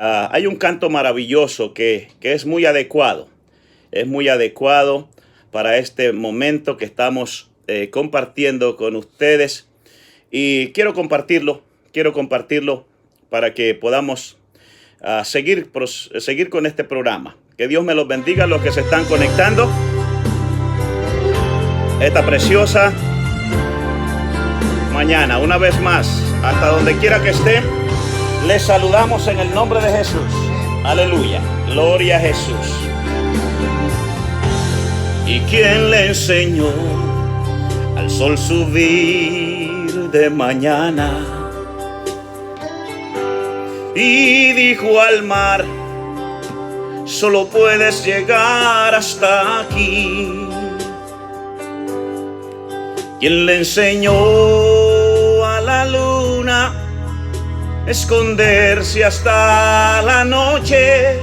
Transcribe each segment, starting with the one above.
Hay un canto maravilloso que es muy adecuado para este momento que estamos compartiendo con ustedes y quiero compartirlo para que podamos seguir con este programa. Que Dios me los bendiga a los que se están conectando. Esta preciosa mañana, una vez más, hasta donde quiera que esté, les saludamos en el nombre de Jesús. Aleluya, gloria a Jesús. ¿Y quién le enseñó al sol subir de mañana? Y dijo al mar, solo puedes llegar hasta aquí. ¿Quién le enseñó a la luna esconderse hasta la noche?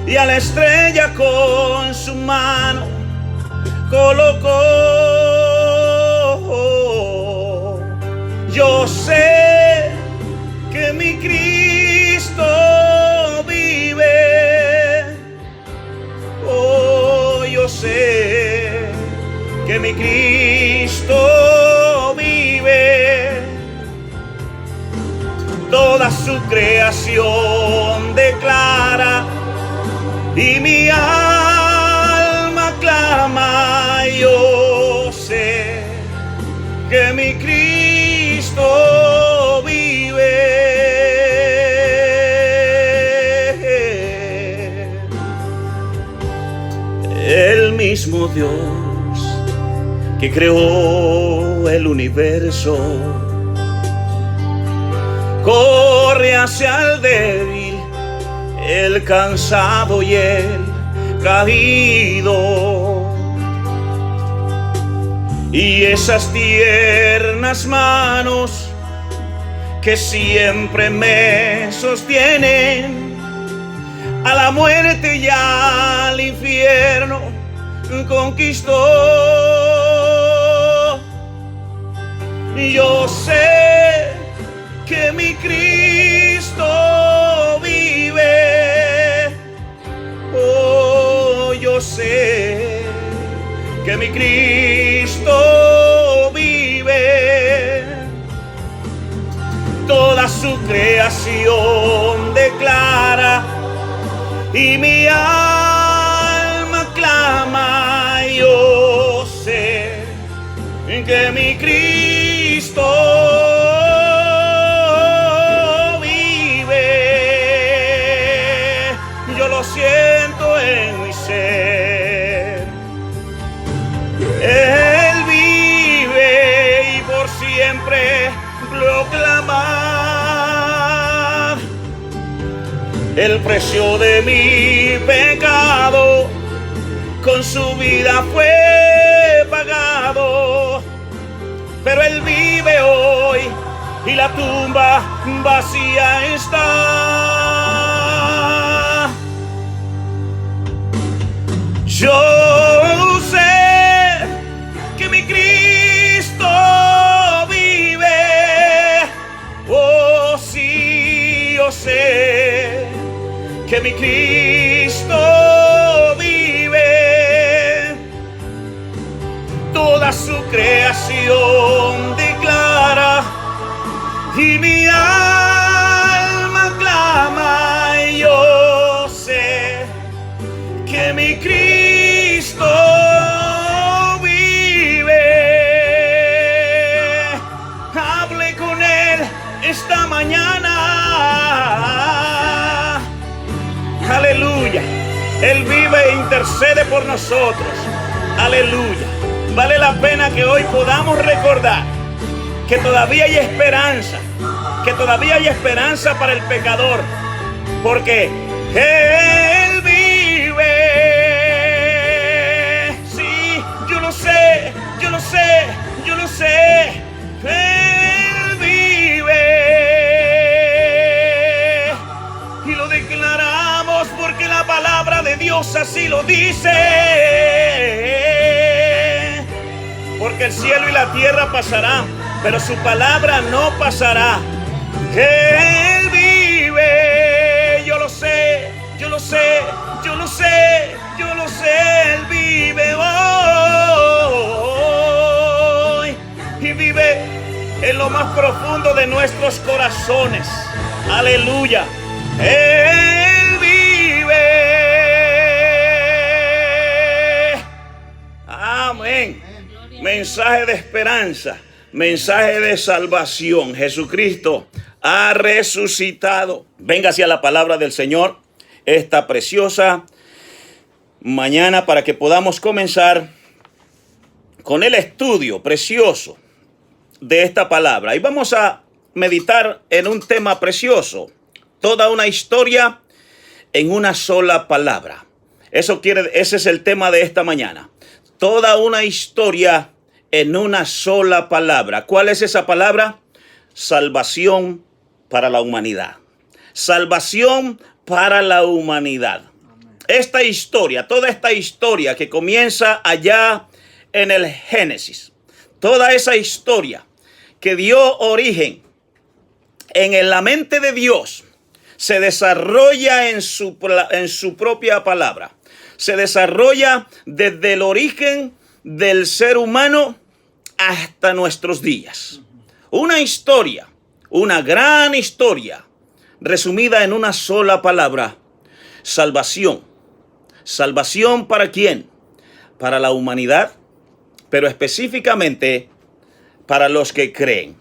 Y a la estrella con su mano colocó. Yo sé que mi Cristo vive. Oh, yo sé que mi Cristo vive. Toda su creación declara y mi alma clama. Yo sé que mi Cristo vive. El mismo Dios que creó el universo corre hacia el débil, el cansado y el caído. Y esas tiernas manos que siempre me sostienen, a la muerte y al infierno conquistó. Yo sé que mi Cristo vive. Oh, yo sé que mi Cristo vive. Toda su creación declara y mi alma clama. Yo sé que mi Cristo vive. Yo lo siento en mi ser. Él vive y por siempre proclamar el precio de mi pecado. Con su vida fue pagado, pero Él vive hoy y la tumba vacía está. Yo sé que mi Cristo vive. Oh, sí, yo sé que mi Cristo vive. Toda su creación declara y mi alma clama. Yo sé que mi Cristo vive. Hable con Él esta mañana. Aleluya. Él vive e intercede por nosotros. Aleluya. Vale la pena que hoy podamos recordar que todavía hay esperanza, para el pecador, porque Él vive. Sí, yo lo sé. Él vive y lo declaramos porque la palabra de Dios así lo dice. Porque el cielo y la tierra pasarán, pero su palabra no pasará. Él vive. lo sé, Él vive hoy y vive en lo más profundo de nuestros corazones. Aleluya. Él vive. Amén. Mensaje de esperanza, mensaje de salvación. Jesucristo ha resucitado. Venga hacia la palabra del Señor esta preciosa mañana para que podamos comenzar con el estudio precioso de esta palabra. Y vamos a meditar en un tema precioso, toda una historia en una sola palabra. Ese es el tema de esta mañana. Toda una historia en una sola palabra. ¿Cuál es esa palabra? Salvación para la humanidad. Salvación para la humanidad. Esta historia, toda esta historia que comienza allá en el Génesis, toda esa historia que dio origen en la mente de Dios, se desarrolla en su propia palabra. Se desarrolla desde el origen del ser humano hasta nuestros días. Una historia, una gran historia, resumida en una sola palabra: salvación. ¿Salvación para quién? Para la humanidad, pero específicamente para los que creen.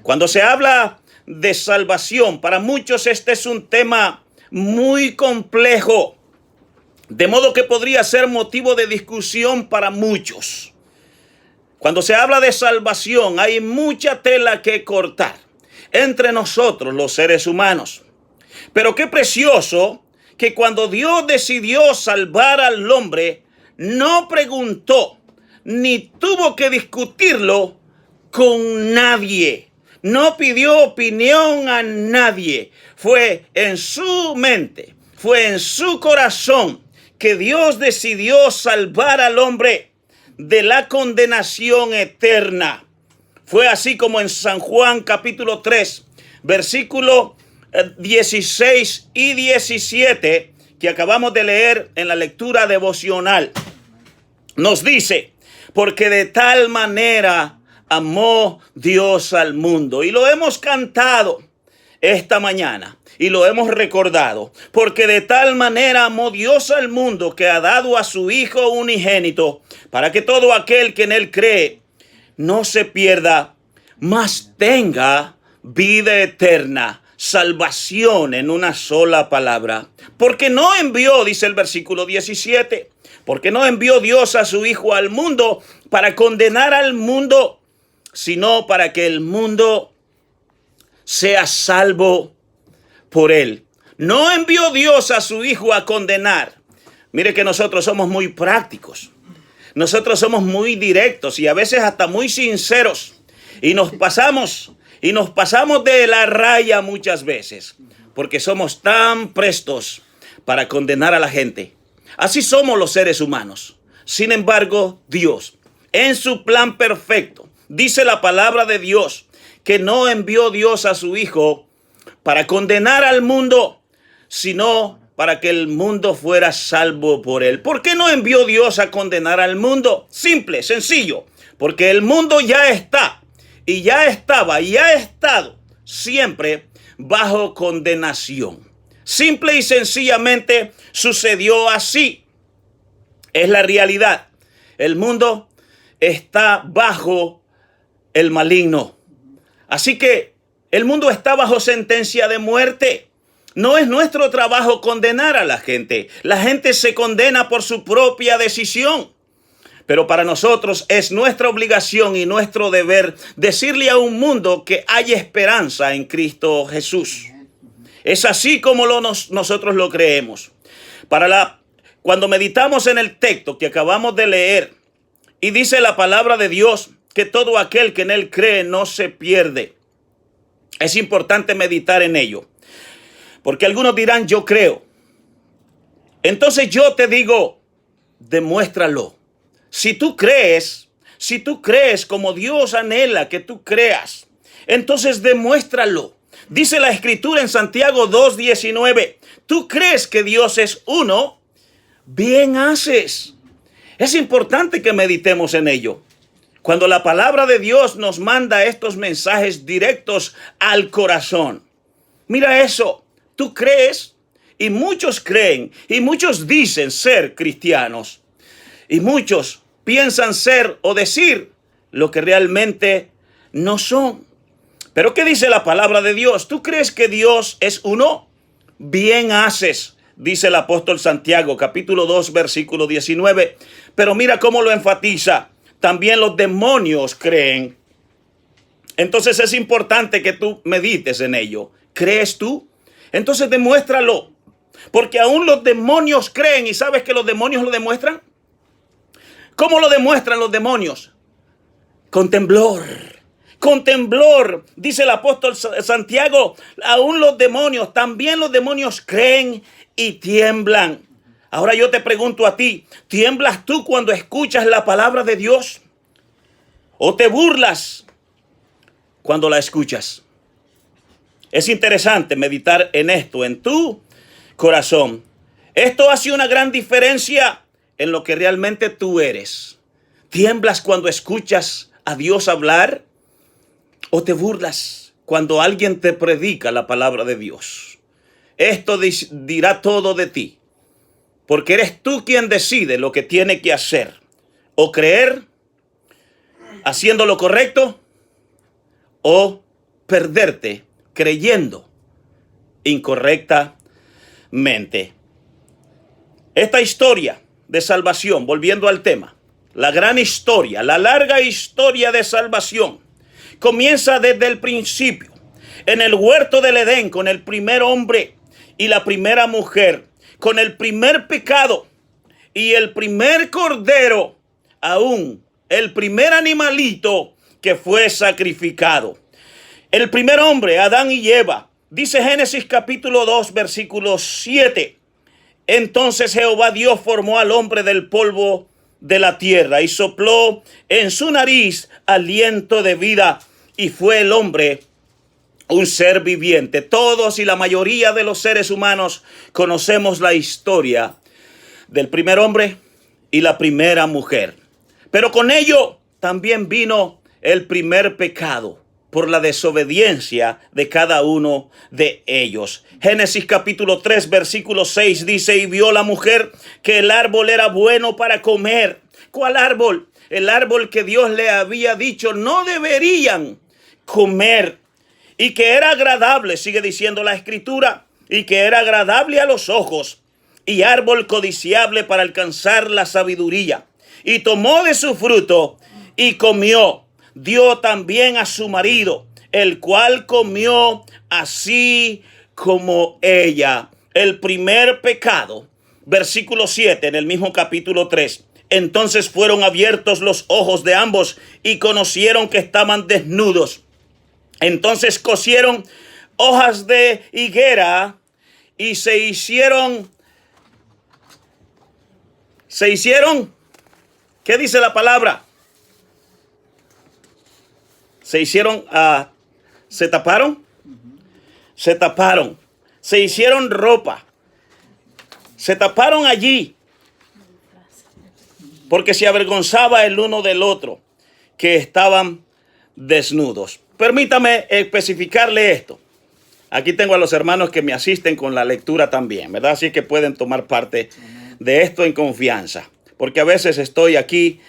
Cuando se habla de salvación, para muchos este es un tema muy complejo, de modo que podría ser motivo de discusión para muchos. Cuando se habla de salvación, hay mucha tela que cortar entre nosotros, los seres humanos. Pero qué precioso que cuando Dios decidió salvar al hombre, no preguntó ni tuvo que discutirlo con nadie. No pidió opinión a nadie. Fue en su mente, fue en su corazón que Dios decidió salvar al hombre de la condenación eterna. Fue así como en San Juan capítulo 3, versículo 16 y 17, que acabamos de leer en la lectura devocional, nos dice: porque de tal manera amó Dios al mundo. Y lo hemos cantado esta mañana y lo hemos recordado. Porque de tal manera amó Dios al mundo, que ha dado a su Hijo unigénito, para que todo aquel que en él cree no se pierda, mas tenga vida eterna. Salvación en una sola palabra. Porque no envió, dice el versículo 17, porque no envió Dios a su Hijo al mundo para condenar al mundo, sino para que el mundo sea salvo por él. No envió Dios a su Hijo a condenar. Mire que nosotros somos muy prácticos. Nosotros somos muy directos y a veces hasta muy sinceros. Y nos pasamos de la raya muchas veces, porque somos tan prestos para condenar a la gente. Así somos los seres humanos. Sin embargo, Dios, en su plan perfecto, dice la palabra de Dios, que no envió Dios a su Hijo para condenar al mundo, sino para que el mundo fuera salvo por él. ¿Por qué no envió Dios a condenar al mundo? Simple, sencillo, porque el mundo ya está. Y ya estaba y ha estado siempre bajo condenación. Simple y sencillamente sucedió así. Es la realidad. El mundo está bajo el maligno. Así que el mundo está bajo sentencia de muerte. No es nuestro trabajo condenar a la gente. La gente se condena por su propia decisión. Pero para nosotros es nuestra obligación y nuestro deber decirle a un mundo que hay esperanza en Cristo Jesús. Es así como nosotros lo creemos. Cuando meditamos en el texto que acabamos de leer, y dice la palabra de Dios que todo aquel que en él cree no se pierde. Es importante meditar en ello. Porque algunos dirán: yo creo. Entonces yo te digo, demuéstralo. Si tú crees como Dios anhela que tú creas, entonces demuéstralo. Dice la Escritura en Santiago 2:19, ¿tú crees que Dios es uno? bien haces. Es importante que meditemos en ello. Cuando la palabra de Dios nos manda estos mensajes directos al corazón. Mira eso, tú crees y muchos creen y muchos dicen ser cristianos. Y muchos piensan ser o decir lo que realmente no son. Pero ¿qué dice la palabra de Dios? ¿Tú crees que Dios es uno? Bien haces, dice el apóstol Santiago, capítulo 2, versículo 19. Pero mira cómo lo enfatiza. También los demonios creen. Entonces es importante que tú medites en ello. ¿Crees tú? Entonces demuéstralo. Porque aún los demonios creen. ¿Y sabes que los demonios lo demuestran? ¿Cómo lo demuestran los demonios? Con temblor. Con temblor, dice el apóstol Santiago, aún los demonios, también los demonios creen y tiemblan. Ahora yo te pregunto a ti, ¿tiemblas tú cuando escuchas la palabra de Dios? ¿O te burlas cuando la escuchas? Es interesante meditar en esto, en tu corazón. Esto hace una gran diferencia en lo que realmente tú eres. ¿Tiemblas cuando escuchas a Dios hablar? ¿O te burlas cuando alguien te predica la palabra de Dios? Esto dirá todo de ti, porque eres tú quien decide lo que tiene que hacer. O creer haciendo lo correcto, o perderte creyendo incorrectamente. Esta historia de salvación, volviendo al tema, la gran historia, la larga historia de salvación, comienza desde el principio, en el huerto del Edén, con el primer hombre y la primera mujer, con el primer pecado y el primer cordero, aún el primer animalito que fue sacrificado. El primer hombre, Adán y Eva, dice Génesis capítulo 2, versículo 7. Entonces Jehová Dios formó al hombre del polvo de la tierra y sopló en su nariz aliento de vida, y fue el hombre un ser viviente. Todos y la mayoría de los seres humanos conocemos la historia del primer hombre y la primera mujer. Pero con ello también vino el primer pecado por la desobediencia de cada uno de ellos. Génesis capítulo 3, versículo 6 dice: y vio la mujer que el árbol era bueno para comer. ¿Cuál árbol? El árbol que Dios le había dicho no deberían comer, y que era agradable, sigue diciendo la escritura, y que era agradable a los ojos, y árbol codiciable para alcanzar la sabiduría. Y tomó de su fruto y comió. Dio también a su marido, el cual comió así como ella. El primer pecado, versículo 7 en el mismo capítulo 3. Entonces fueron abiertos los ojos de ambos y conocieron que estaban desnudos. Entonces cosieron hojas de higuera y se hicieron, ¿qué dice la palabra? Se taparon, se hicieron ropa, se taparon allí, porque se avergonzaba el uno del otro, que estaban desnudos. Permítame especificarle esto. Aquí tengo a los hermanos que me asisten con la lectura también, ¿verdad? Así que pueden tomar parte de esto en confianza, porque a veces estoy aquí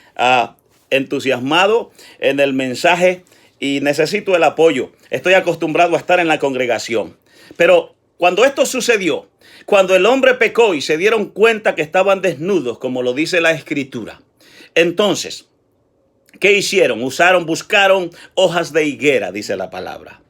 entusiasmado en el mensaje y necesito el apoyo. Estoy acostumbrado a estar en la congregación. Pero cuando esto sucedió, cuando el hombre pecó y se dieron cuenta que estaban desnudos, como lo dice la escritura, entonces, ¿qué hicieron? Buscaron hojas de higuera, dice la palabra,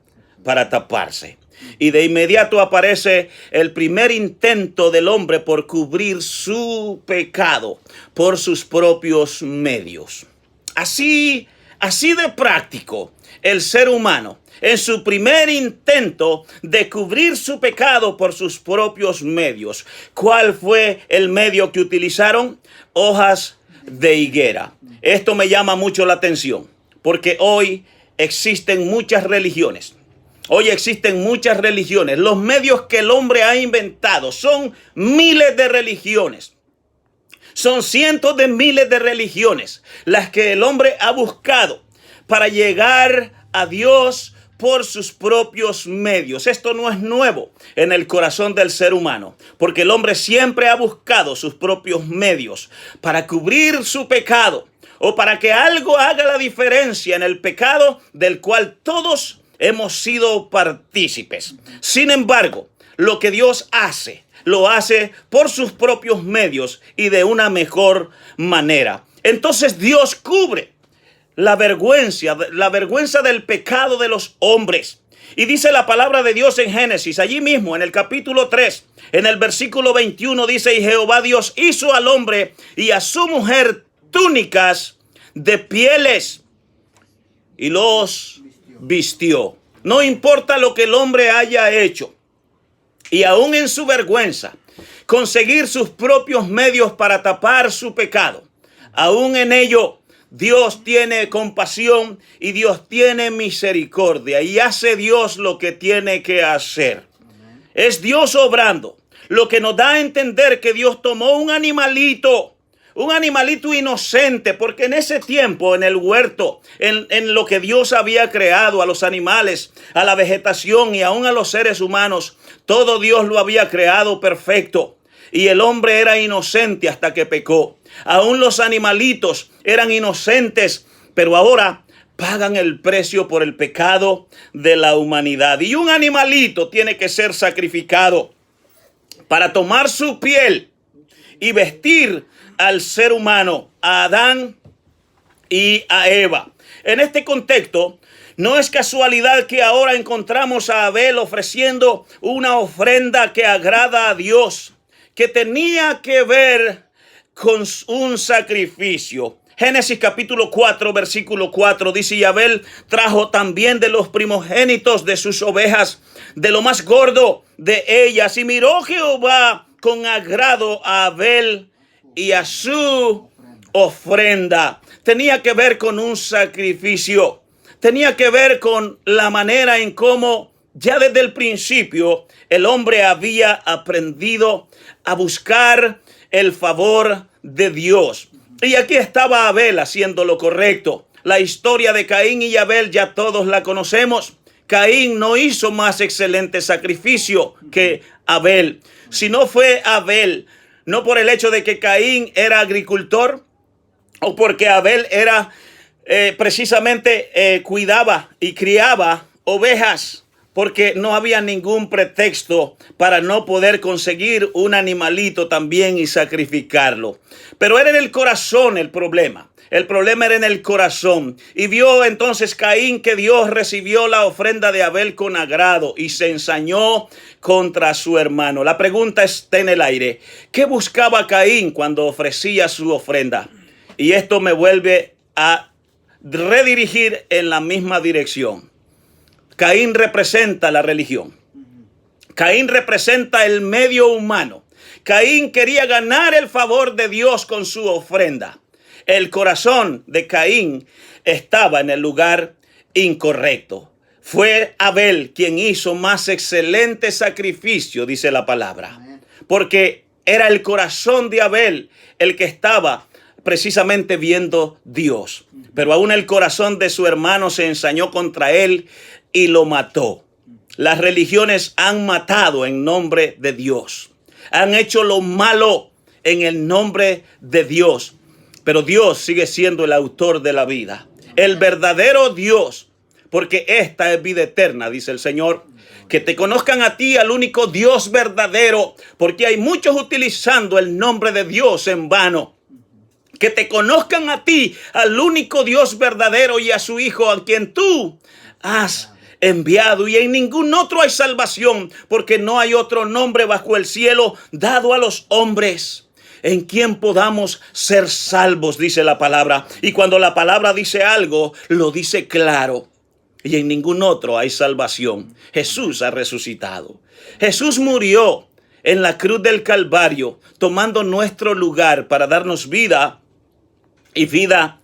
para taparse. Y de inmediato aparece el primer intento del hombre por cubrir su pecado por sus propios medios. Así de práctico, el ser humano, en su primer intento de cubrir su pecado por sus propios medios. ¿Cuál fue el medio que utilizaron? Hojas de higuera. Esto me llama mucho la atención, porque hoy existen muchas religiones. Los medios que el hombre ha inventado son miles de religiones. Son cientos de miles de religiones las que el hombre ha buscado para llegar a Dios por sus propios medios. Esto no es nuevo en el corazón del ser humano, porque el hombre siempre ha buscado sus propios medios para cubrir su pecado o para que algo haga la diferencia en el pecado del cual todos hemos sido partícipes. Sin embargo, lo que Dios hace, lo hace por sus propios medios y de una mejor manera. Entonces Dios cubre la vergüenza del pecado de los hombres. Y dice la palabra de Dios en Génesis, allí mismo en el capítulo 3, en el versículo 21, dice: y Jehová Dios hizo al hombre y a su mujer túnicas de pieles y los vistió. No importa lo que el hombre haya hecho, y aún en su vergüenza, conseguir sus propios medios para tapar su pecado, aún en ello, Dios tiene compasión y Dios tiene misericordia, y hace Dios lo que tiene que hacer. Es Dios obrando, lo que nos da a entender que Dios tomó un animalito inocente, porque en ese tiempo, en el huerto, en lo que Dios había creado, a los animales, a la vegetación y aún a los seres humanos, todo Dios lo había creado perfecto. Y el hombre era inocente hasta que pecó. Aún los animalitos eran inocentes, pero ahora pagan el precio por el pecado de la humanidad. Y un animalito tiene que ser sacrificado para tomar su piel y vestir al ser humano, a Adán y a Eva. En este contexto, no es casualidad que ahora encontramos a Abel ofreciendo una ofrenda que agrada a Dios, que tenía que ver con un sacrificio. Génesis capítulo 4, versículo 4 dice: y Abel trajo también de los primogénitos de sus ovejas, de lo más gordo de ellas. Y miró Jehová con agrado a Abel y a su ofrenda. Tenía que ver con un sacrificio. Tenía que ver con la manera en cómo ya desde el principio el hombre había aprendido a buscar el favor de Dios. Y aquí estaba Abel haciendo lo correcto. La historia de Caín y Abel ya todos la conocemos. Caín no hizo más excelente sacrificio que Abel. Si no fue Abel, no por el hecho de que Caín era agricultor o porque Abel era precisamente cuidaba y criaba ovejas, porque no había ningún pretexto para no poder conseguir un animalito también y sacrificarlo. Pero era en el corazón el problema. El problema era en el corazón. Y vio entonces Caín que Dios recibió la ofrenda de Abel con agrado y se ensañó contra su hermano. La pregunta está en el aire. ¿Qué buscaba Caín cuando ofrecía su ofrenda? Y esto me vuelve a redirigir en la misma dirección. Caín representa la religión. Caín representa el medio humano. Caín quería ganar el favor de Dios con su ofrenda. El corazón de Caín estaba en el lugar incorrecto. Fue Abel quien hizo más excelente sacrificio, dice la palabra. Porque era el corazón de Abel el que estaba precisamente viendo Dios. Pero aún el corazón de su hermano se ensañó contra él y lo mató. Las religiones han matado en nombre de Dios. Han hecho lo malo en el nombre de Dios. Pero Dios sigue siendo el autor de la vida. El verdadero Dios. Porque esta es vida eterna, dice el Señor. Que te conozcan a ti, al único Dios verdadero. Porque hay muchos utilizando el nombre de Dios en vano. Que te conozcan a ti, al único Dios verdadero, y a su Hijo, a quien tú has enviado, y en ningún otro hay salvación, porque no hay otro nombre bajo el cielo dado a los hombres en quien podamos ser salvos, dice la palabra. Y cuando la palabra dice algo, lo dice claro. Y en ningún otro hay salvación. Jesús ha resucitado. Jesús murió en la cruz del Calvario, tomando nuestro lugar para darnos vida y vida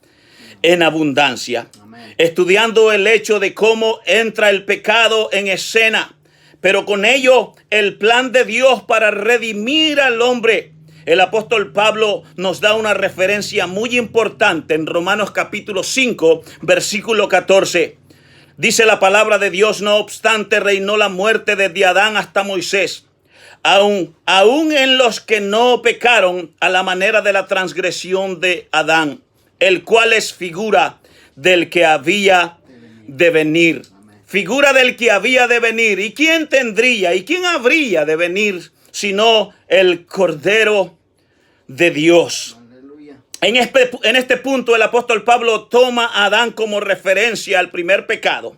en abundancia. Amén. Estudiando el hecho de cómo entra el pecado en escena, pero con ello el plan de Dios para redimir al hombre El apóstol Pablo nos da una referencia muy importante en Romanos capítulo 5, versículo 14. Dice la palabra de Dios: no obstante, reinó la muerte desde Adán hasta Moisés, aún en los que no pecaron a la manera de la transgresión de Adán, el cual es figura del que había de venir. Figura del que había de venir. ¿Y quién tendría y quién habría de venir sino el Cordero de Dios? En este punto el apóstol Pablo toma a Adán como referencia al primer pecado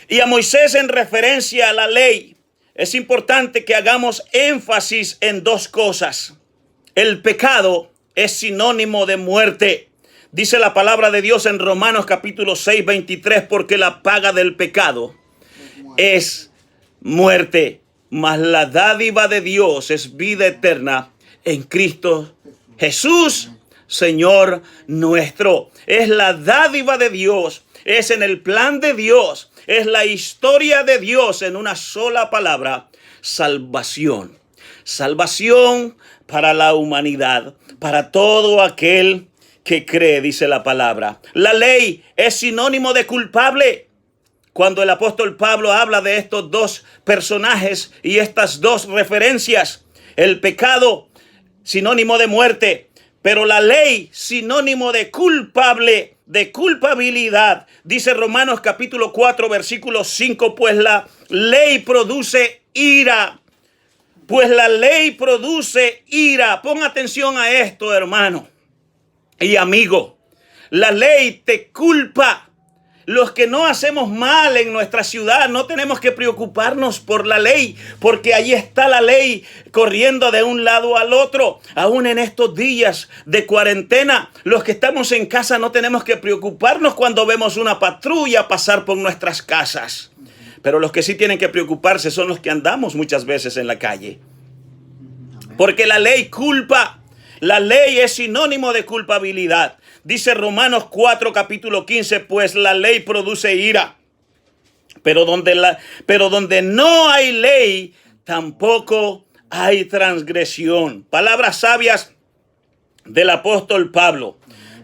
y a Moisés en referencia a la ley. Es importante que hagamos énfasis en dos cosas. El pecado es sinónimo de muerte. Dice la palabra de Dios en Romanos capítulo 6, 23, porque la paga del pecado es muerte, mas la dádiva de Dios es vida eterna en Cristo Jesús, Señor nuestro. Es la dádiva de Dios, es en el plan de Dios, es la historia de Dios en una sola palabra: salvación. Salvación para la humanidad, para todo aquel que cree, dice la palabra. La ley es sinónimo de culpable. Cuando el apóstol Pablo habla de estos dos personajes y estas dos referencias, el pecado sinónimo de muerte, pero la ley sinónimo de culpable, de culpabilidad. Dice Romanos capítulo 4, versículo 5, pues la ley produce ira. Pues la ley produce ira. Pon atención a esto, hermano y amigo. La ley te culpa. Los que no hacemos mal en nuestra ciudad no tenemos que preocuparnos por la ley, porque allí está la ley corriendo de un lado al otro. Aún en estos días de cuarentena, los que estamos en casa no tenemos que preocuparnos cuando vemos una patrulla pasar por nuestras casas. Pero los que sí tienen que preocuparse son los que andamos muchas veces en la calle. Porque la ley culpa. La ley es sinónimo de culpabilidad. Dice Romanos 4, capítulo 15, pues la ley produce ira. Pero donde no hay ley, tampoco hay transgresión. Palabras sabias del apóstol Pablo.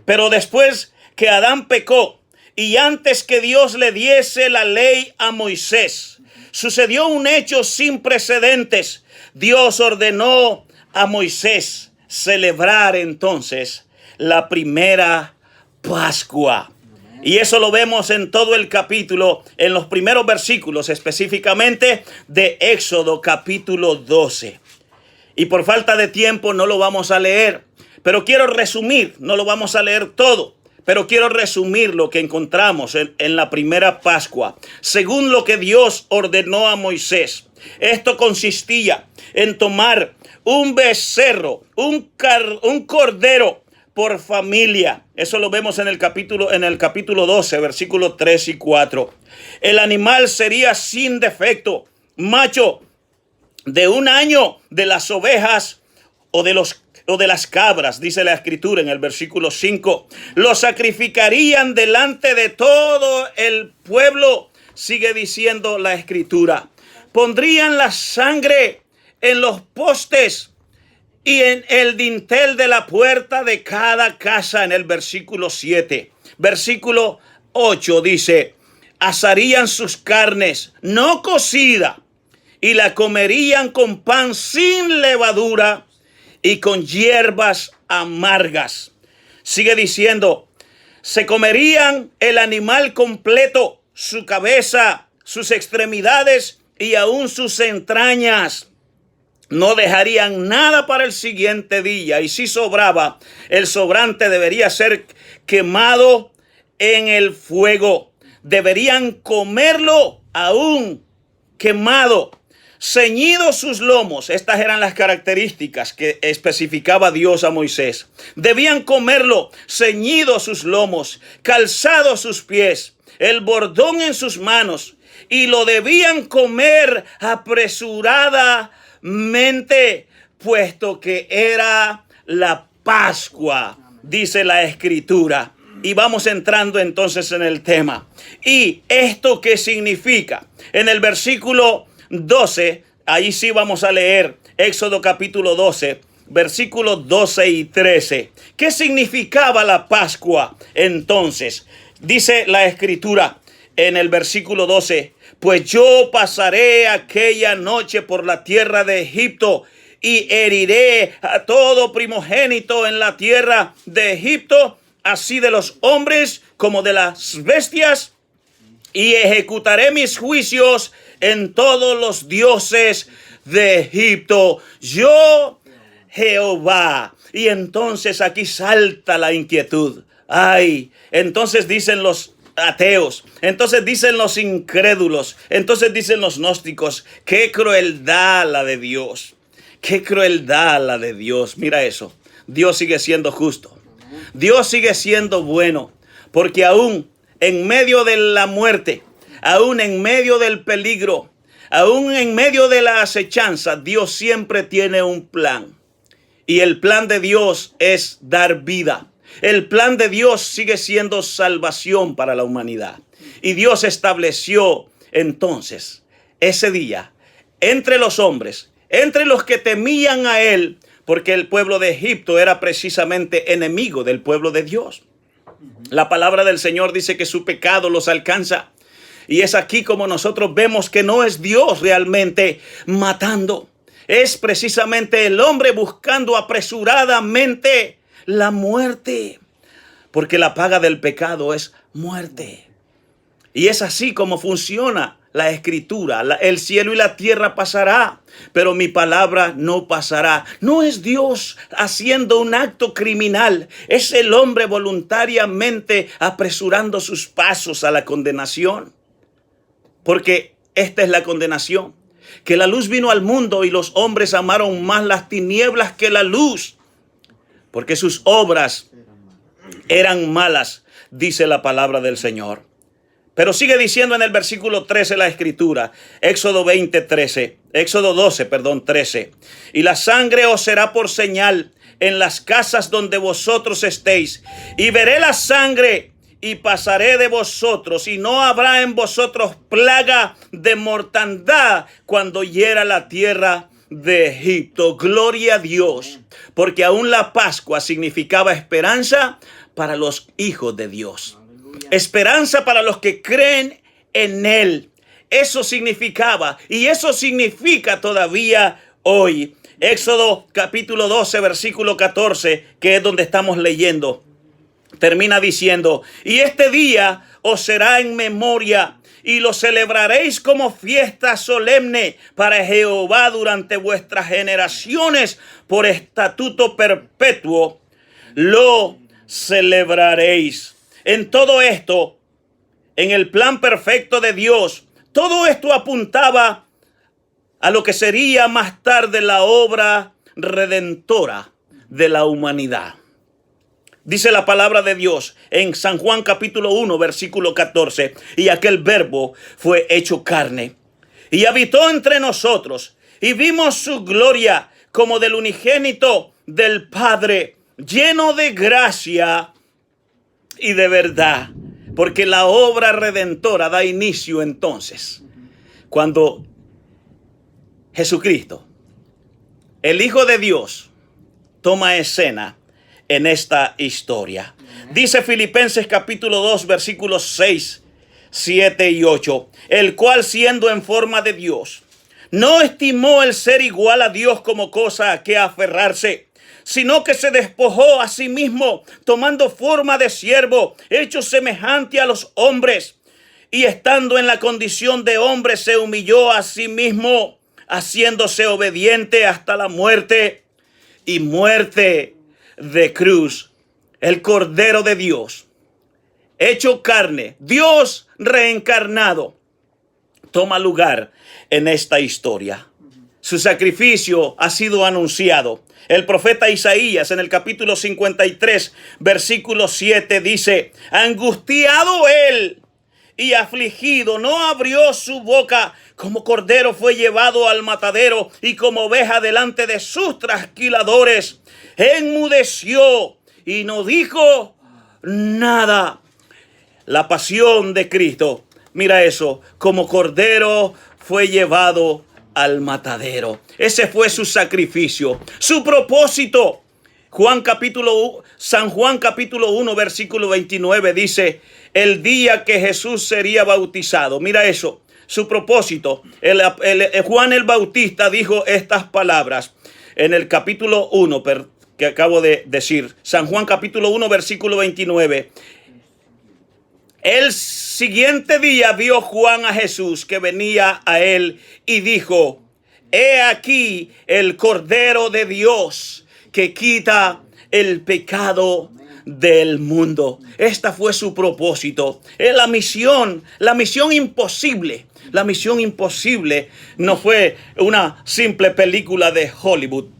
Pero después que Adán pecó y antes que Dios le diese la ley a Moisés, sucedió un hecho sin precedentes. Dios ordenó a Moisés celebrar entonces la primera Pascua. Y eso lo vemos en todo el capítulo, en los primeros versículos específicamente de Éxodo capítulo 12. Y por falta de tiempo no lo vamos a leer, pero quiero resumir, no lo vamos a leer todo, pero quiero resumir lo que encontramos en la primera Pascua, según lo que Dios ordenó a Moisés. Esto consistía en tomar un becerro, un cordero por familia. Eso lo vemos en el capítulo 12, versículos 3 y 4. El animal sería sin defecto, macho, de un año, de las ovejas o de las cabras, dice la escritura en el versículo 5. Lo sacrificarían delante de todo el pueblo, sigue diciendo la escritura. Pondrían la sangre en los postes y en el dintel de la puerta de cada casa, en el versículo 7. Versículo 8 dice: asarían sus carnes no cocida y la comerían con pan sin levadura y con hierbas amargas. Sigue diciendo: se comerían el animal completo, su cabeza, sus extremidades y aún sus entrañas. No dejarían nada para el siguiente día, y si sobraba, el sobrante debería ser quemado en el fuego. Deberían comerlo aún quemado. Ceñidos sus lomos, estas eran las características que especificaba Dios a Moisés. Debían comerlo ceñidos sus lomos, calzados sus pies, el bordón en sus manos, y lo debían comer apresuradamente, puesto que era la Pascua, dice la escritura. Y vamos entrando entonces en el tema. ¿Y esto qué significa? En el versículo 12, ahí sí vamos a leer Éxodo capítulo 12, versículos 12 y 13. ¿Qué significaba la Pascua entonces? Dice la Escritura en el versículo 12: pues yo pasaré aquella noche por la tierra de Egipto y heriré a todo primogénito en la tierra de Egipto, así de los hombres como de las bestias, y ejecutaré mis juicios en todos los dioses de Egipto. Yo, Jehová. Y entonces aquí salta la inquietud. Ay, entonces dicen los ateos, entonces dicen los incrédulos, entonces dicen los gnósticos: qué crueldad la de Dios, qué crueldad la de Dios. Mira eso, Dios sigue siendo justo, Dios sigue siendo bueno, porque aún en medio de la muerte, aún en medio del peligro, aún en medio de la acechanza, Dios siempre tiene un plan. Y el plan de Dios es dar vida. El plan de Dios sigue siendo salvación para la humanidad. Y Dios estableció entonces ese día entre los hombres, entre los que temían a Él, porque el pueblo de Egipto era precisamente enemigo del pueblo de Dios. La palabra del Señor dice que su pecado los alcanza. Y es aquí como nosotros vemos que no es Dios realmente matando. Es precisamente el hombre buscando apresuradamente la muerte, porque la paga del pecado es muerte. Y es así como funciona la Escritura. El cielo y la tierra pasará, pero mi palabra no pasará. No es Dios haciendo un acto criminal, es el hombre voluntariamente apresurando sus pasos a la condenación. Porque esta es la condenación: que la luz vino al mundo y los hombres amaron más las tinieblas que la luz, porque sus obras eran malas, dice la palabra del Señor. Pero sigue diciendo en el versículo 13 la Escritura, Éxodo 13. Y la sangre os será por señal en las casas donde vosotros estéis, y veré la sangre y pasaré de vosotros, y no habrá en vosotros plaga de mortandad cuando hiera la tierra de Egipto. Gloria a Dios, porque aún la Pascua significaba esperanza para los hijos de Dios. Esperanza para los que creen en Él. Eso significaba, y eso significa todavía hoy. Éxodo capítulo 12, versículo 14, que es donde estamos leyendo, termina diciendo: y este día os será en memoria, y lo celebraréis como fiesta solemne para Jehová durante vuestras generaciones, por estatuto perpetuo lo celebraréis. En todo esto, en el plan perfecto de Dios, todo esto apuntaba a lo que sería más tarde la obra redentora de la humanidad. Dice la palabra de Dios en San Juan capítulo 1, versículo 14: y aquel verbo fue hecho carne y habitó entre nosotros, y vimos su gloria como del unigénito del Padre, lleno de gracia y de verdad. Porque la obra redentora da inicio entonces cuando Jesucristo, el Hijo de Dios, toma escena en esta historia. Dice Filipenses capítulo 2, versículos 6, 7 y 8: el cual, siendo en forma de Dios, no estimó el ser igual a Dios como cosa a que aferrarse, sino que se despojó a sí mismo, tomando forma de siervo, hecho semejante a los hombres, y estando en la condición de hombre, se humilló a sí mismo, haciéndose obediente hasta la muerte, y muerte de cruz. El Cordero de Dios, hecho carne, Dios reencarnado, toma lugar en esta historia. Su sacrificio ha sido anunciado. El profeta Isaías en el capítulo 53, versículo 7 dice: angustiado él y afligido, no abrió su boca. Como cordero fue llevado al matadero, y como oveja delante de sus trasquiladores, enmudeció y no dijo nada. La pasión de Cristo, mira eso: como cordero fue llevado al matadero. Ese fue su sacrificio, su propósito. San Juan capítulo 1 versículo 29 dice, el día que Jesús sería bautizado. Mira eso, su propósito. Juan el Bautista dijo estas palabras en el capítulo 1 que acabo de decir. San Juan capítulo 1 versículo 29. El siguiente día vio Juan a Jesús que venía a él y dijo, he aquí el Cordero de Dios que quita el pecado del mundo. Esta fue su propósito. Es la misión imposible. La misión imposible no fue una simple película de Hollywood.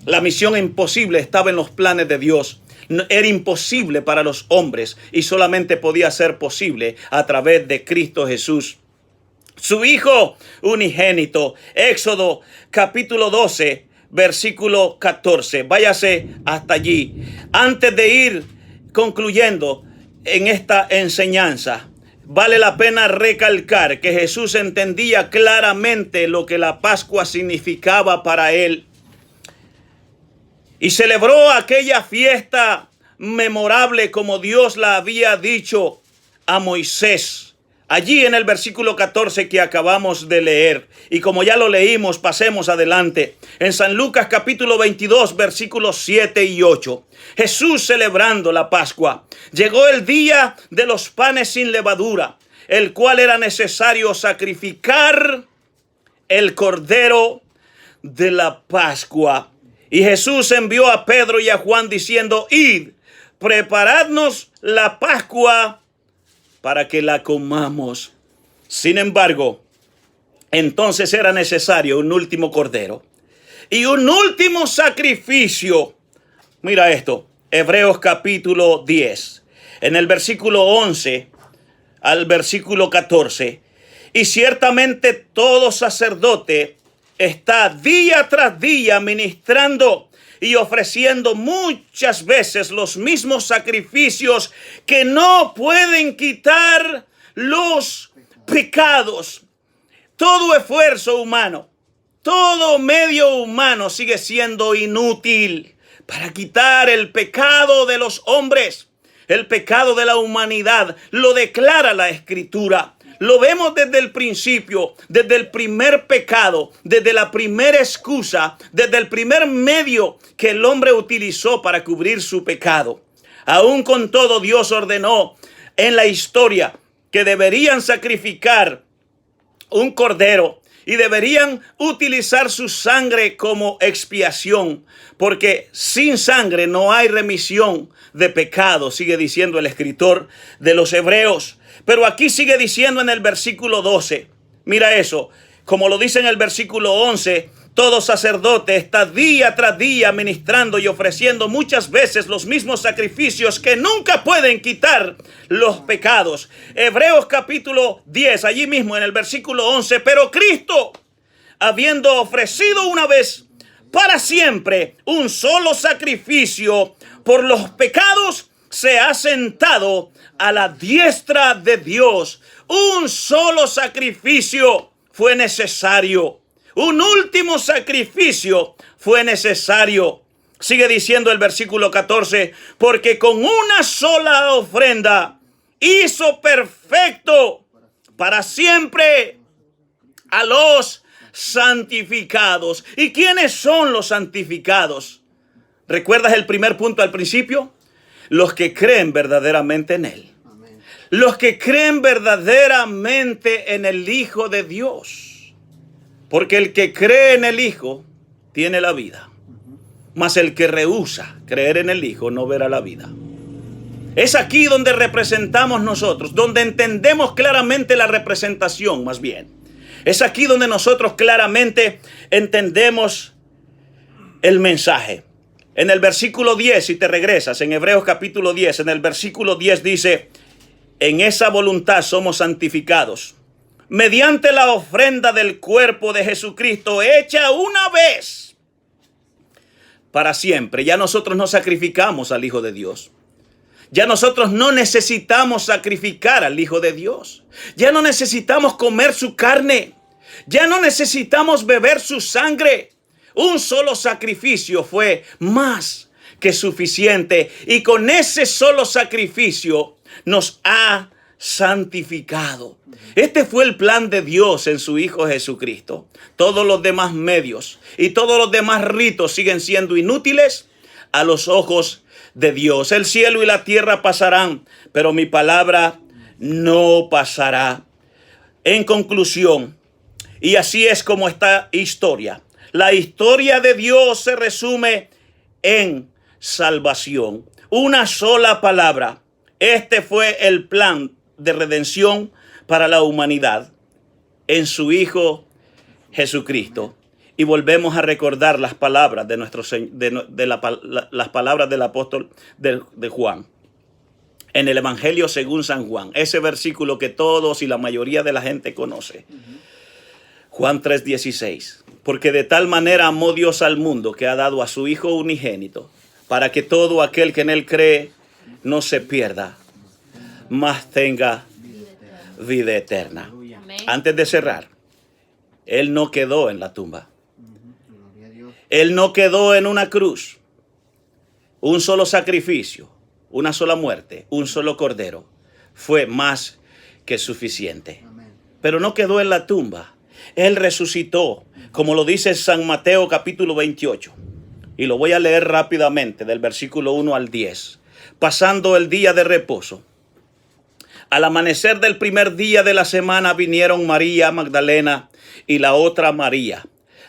La misión imposible estaba en los planes de Dios. Era imposible para los hombres y solamente podía ser posible a través de Cristo Jesús, su Hijo unigénito. Éxodo capítulo 12. Versículo 14. Váyase hasta allí. Antes de ir concluyendo en esta enseñanza, vale la pena recalcar que Jesús entendía claramente lo que la Pascua significaba para él. Y celebró aquella fiesta memorable como Dios la había dicho a Moisés. Allí en el versículo 14 que acabamos de leer. Y como ya lo leímos, pasemos adelante. En San Lucas capítulo 22, versículos 7 y 8. Jesús celebrando la Pascua. Llegó el día de los panes sin levadura, el cual era necesario sacrificar el cordero de la Pascua. Y Jesús envió a Pedro y a Juan diciendo, id, preparadnos la Pascua para que la comamos. Sin embargo, entonces era necesario un último cordero y un último sacrificio. Mira esto, Hebreos capítulo 10, en el versículo 11 al versículo 14. Y ciertamente todo sacerdote está día tras día ministrando y ofreciendo muchas veces los mismos sacrificios que no pueden quitar los pecados. Todo esfuerzo humano, todo medio humano sigue siendo inútil para quitar el pecado de los hombres, el pecado de la humanidad. Lo declara la Escritura. Lo vemos desde el principio, desde el primer pecado, desde la primera excusa, desde el primer medio que el hombre utilizó para cubrir su pecado. Aún con todo, Dios ordenó en la historia que deberían sacrificar un cordero y deberían utilizar su sangre como expiación, porque sin sangre no hay remisión de pecado, sigue diciendo el escritor de los Hebreos. Pero aquí sigue diciendo en el versículo 12, mira eso, como lo dice en el versículo 11, todo sacerdote está día tras día ministrando y ofreciendo muchas veces los mismos sacrificios que nunca pueden quitar los pecados. Hebreos capítulo 10, allí mismo en el versículo 11, pero Cristo, habiendo ofrecido una vez para siempre un solo sacrificio por los pecados, se ha sentado a la diestra de Dios. Un solo sacrificio fue necesario. Un último sacrificio fue necesario. Sigue diciendo el versículo 14, porque con una sola ofrenda hizo perfecto para siempre a los santificados. ¿Y quiénes son los santificados? ¿Recuerdas el primer punto al principio? Los que creen verdaderamente en Él. Amén. Los que creen verdaderamente en el Hijo de Dios. Porque el que cree en el Hijo tiene la vida. Mas el que rehúsa creer en el Hijo no verá la vida. Es aquí donde representamos nosotros, donde entendemos claramente la representación, más bien. Es aquí donde nosotros claramente entendemos el mensaje. En el versículo 10, si te regresas, en Hebreos capítulo 10, en el versículo 10 dice, en esa voluntad somos santificados, mediante la ofrenda del cuerpo de Jesucristo, hecha una vez para siempre. Ya nosotros no sacrificamos al Hijo de Dios. Ya nosotros no necesitamos sacrificar al Hijo de Dios. Ya no necesitamos comer su carne. Ya no necesitamos beber su sangre. Un solo sacrificio fue más que suficiente. Y con ese solo sacrificio nos ha santificado. Este fue el plan de Dios en su Hijo Jesucristo. Todos los demás medios y todos los demás ritos siguen siendo inútiles a los ojos de Dios. El cielo y la tierra pasarán, pero mi palabra no pasará. En conclusión, y así es como esta historia. La historia de Dios se resume en salvación. Una sola palabra. Este fue el plan de redención para la humanidad en su Hijo Jesucristo. Y volvemos a recordar las palabras de las palabras del apóstol de Juan. En el Evangelio según San Juan. Ese versículo que todos y la mayoría de la gente conoce. Juan 3:16. Porque de tal manera amó Dios al mundo que ha dado a su Hijo unigénito, para que todo aquel que en él cree no se pierda, mas tenga vida eterna. Amén. Antes de cerrar, Él no quedó en la tumba. Él no quedó en una cruz. Un solo sacrificio, una sola muerte, un solo cordero fue más que suficiente. Pero no quedó en la tumba. Él resucitó, como lo dice San Mateo capítulo 28. Y lo voy a leer rápidamente del versículo 1 al 10. Pasando el día de reposo, al amanecer del primer día de la semana vinieron María Magdalena y la otra María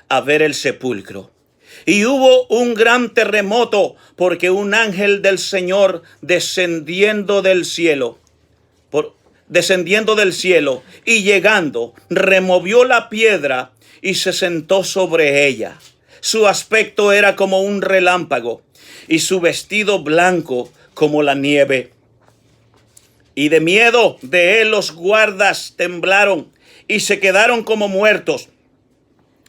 a ver el sepulcro. Y hubo un gran terremoto porque un ángel del Señor descendiendo del cielo y llegando, removió la piedra y se sentó sobre ella. Su aspecto era como un relámpago y su vestido blanco como la nieve. Y de miedo de él los guardas temblaron y se quedaron como muertos.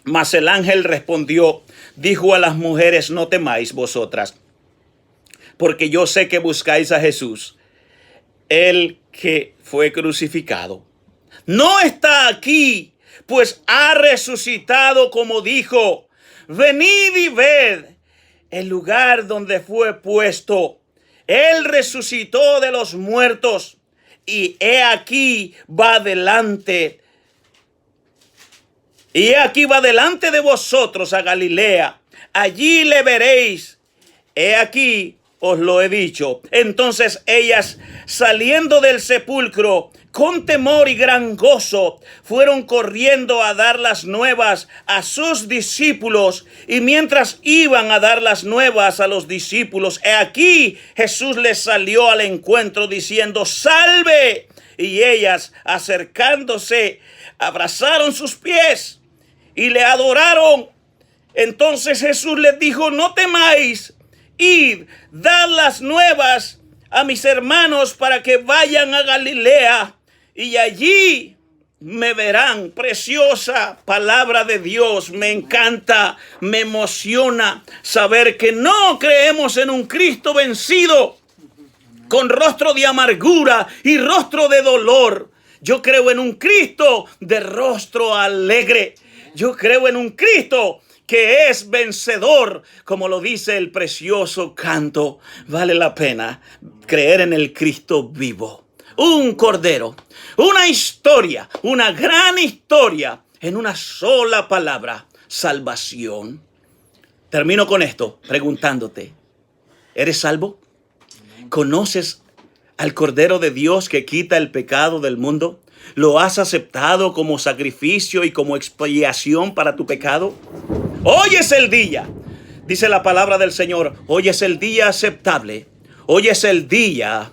Mas el ángel respondió, dijo a las mujeres, no temáis vosotras, porque yo sé que buscáis a Jesús, el que fue crucificado. No está aquí, pues ha resucitado como dijo. Venid y ved el lugar donde fue puesto. Él resucitó de los muertos y he aquí va delante. Y he aquí va delante de vosotros a Galilea. Allí le veréis. He aquí os lo he dicho. Entonces ellas, saliendo del sepulcro, con temor y gran gozo, fueron corriendo a dar las nuevas a sus discípulos. Y mientras iban a dar las nuevas a los discípulos, he aquí Jesús les salió al encuentro diciendo, ¡salve! Y ellas, acercándose, abrazaron sus pies y le adoraron. Entonces Jesús les dijo, no temáis, id, dad las nuevas a mis hermanos para que vayan a Galilea y allí me verán. Preciosa palabra de Dios. Me encanta, me emociona saber que no creemos en un Cristo vencido con rostro de amargura y rostro de dolor. Yo creo en un Cristo de rostro alegre. Yo creo en un Cristo que es vencedor, como lo dice el precioso canto. Vale la pena creer en el Cristo vivo. Un cordero, una historia, una gran historia en una sola palabra, salvación. Termino con esto preguntándote, ¿eres salvo? ¿Conoces al Cordero de Dios que quita el pecado del mundo? ¿Lo has aceptado como sacrificio y como expiación para tu pecado? Hoy es el día, dice la palabra del Señor, hoy es el día aceptable, hoy es el día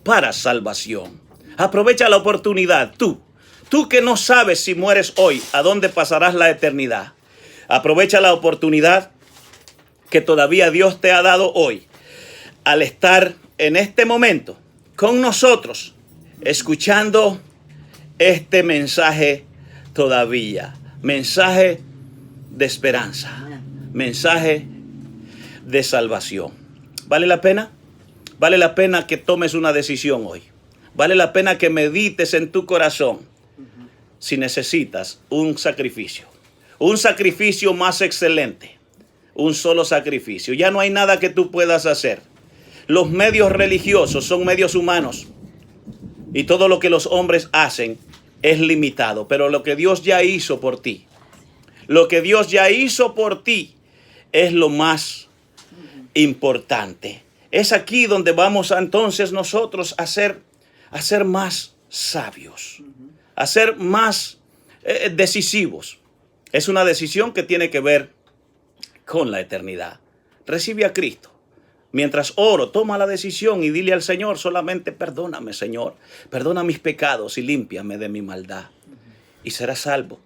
para salvación. Aprovecha la oportunidad, tú que no sabes si mueres hoy, a dónde pasarás la eternidad. Aprovecha la oportunidad que todavía Dios te ha dado hoy, al estar en este momento con nosotros, escuchando este mensaje todavía, mensaje de esperanza, mensaje de salvación. ¿Vale la pena? Vale la pena que tomes una decisión hoy. Vale la pena que medites en tu corazón si necesitas un sacrificio más excelente, un solo sacrificio. Ya no hay nada que tú puedas hacer. Los medios religiosos son medios humanos y todo lo que los hombres hacen es limitado, pero lo que Dios ya hizo por ti, lo que Dios ya hizo por ti es lo más importante. Es aquí donde vamos entonces nosotros a ser más sabios, a ser más decisivos. Es una decisión que tiene que ver con la eternidad. Recibe a Cristo. Mientras oro, toma la decisión y dile al Señor solamente: perdóname, Señor, perdona mis pecados y límpiame de mi maldad. Y serás salvo.